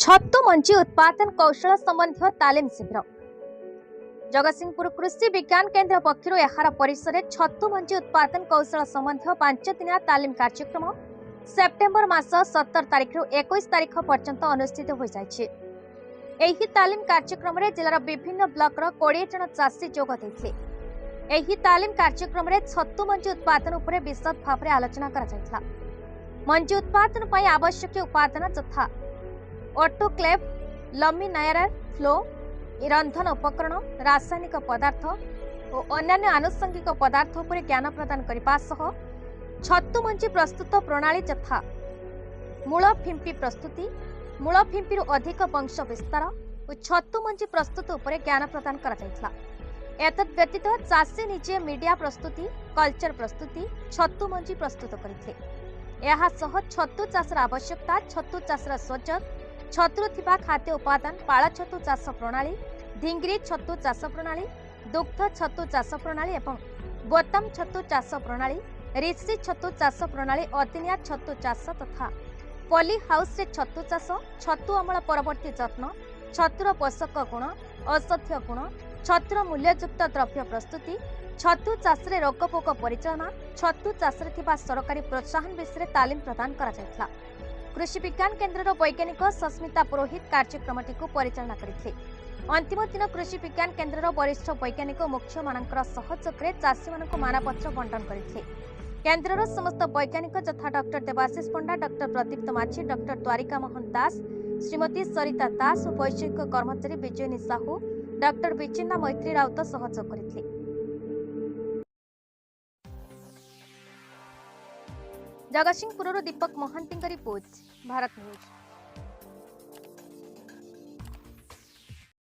छत्तु मंची उत्पादन कौशल संबंधी तालीम शिविर जगतसिंहपुर कृषि विज्ञान केन्द्र पक्षर यार परिसर में छत्तु मंची उत्पादन कौशल संबंधी 5 दिनिया तालीम कार्यक्रम सेप्टेम्बर मास 17 तारिख रु 21 तारिख पर्यंत अनुष्ठित हो जाइछि। एही तालीम कार्यक्रम में जिलार विभिन्न ब्लॉक 20 जन चाषी जोग देथिले। एही तालीम कार्यक्रम में छत्तु मंची उत्पादन उपरे विशद भाव में आलोचना करा जायथिला। मंची उत्पादन पई आवश्यक उपादान तथा ऑटोक्लेव, लमिनायर फ्लो, रंधन उपकरण, रासायनिक पदार्थ और अन्य आनुषंगिक पदार्थ पर ज्ञान प्रदान करने सह छत्तु मंची प्रस्तुत प्रणाली तथा मूल फिंपी प्रस्तुति, मूल फिंपी अधिक वंश विस्तार और छत्तु मंची प्रस्तुत उपर ज्ञान प्रदान करा जायथिला। एतद व्यतीत चाषी निजे मीडिया प्रस्तुति, कल्चर प्रस्तुति, छत्तु मंची प्रस्तुत करथिले। एहा सह छत्तु चाषर आवश्यकता, छत्तु चाषर स्वजत, छत्तु थिबा खाद्य उपादान, पाळ छत्तु चाष प्रणाली, ढिंगरी छत्तु चाष प्रणाली, दुग्ध छत्तु चाष प्रणाली एवं बोताम छत्तु चाष प्रणाली, ऋषि छत्तु चाष प्रणाली, अदिनिया छत्तु चाष तथा पॉली हाउस रे छत्तु चाष, छत्तु अमल परवर्ती जत्न, छत्तुर पोषक गुण, औषधीय गुण, छत्तुर मूल्ययुक्त द्रव्य प्रस्तुति, छत्तु चाष रे रोगपोक परिचालना, छत्तु चाष रे थिबा सरकारी प्रोत्साहन विषय तालीम प्रदान करा जायथिला। कृषि विज्ञान केन्द्र वैज्ञानिक सस्मिता पुरोहित कार्यक्रमटी को परिचालना करथिले। अंतिम दिन कृषि विज्ञान केन्द्र वरिष्ठ वैज्ञानिक मुख्य मानकर सहयोग में चाषी मानक मानपत्र बंटन करथिले। केन्द्रर समस्त वैज्ञानिक यथा डॉक्टर देवाशीष पंडा, डॉक्टर प्रदीप्त माझी, डॉक्टर द्वारिका मोहन दास, श्रीमती सरिता दास और वैषयिक कर्मचारी विजयनी साहू, डॉक्टर विचिन्ना मैत्री राउत सहयोग करथिले। जगतसिंहपुर दीपक महांती रिपोर्ट, भारत न्यूज।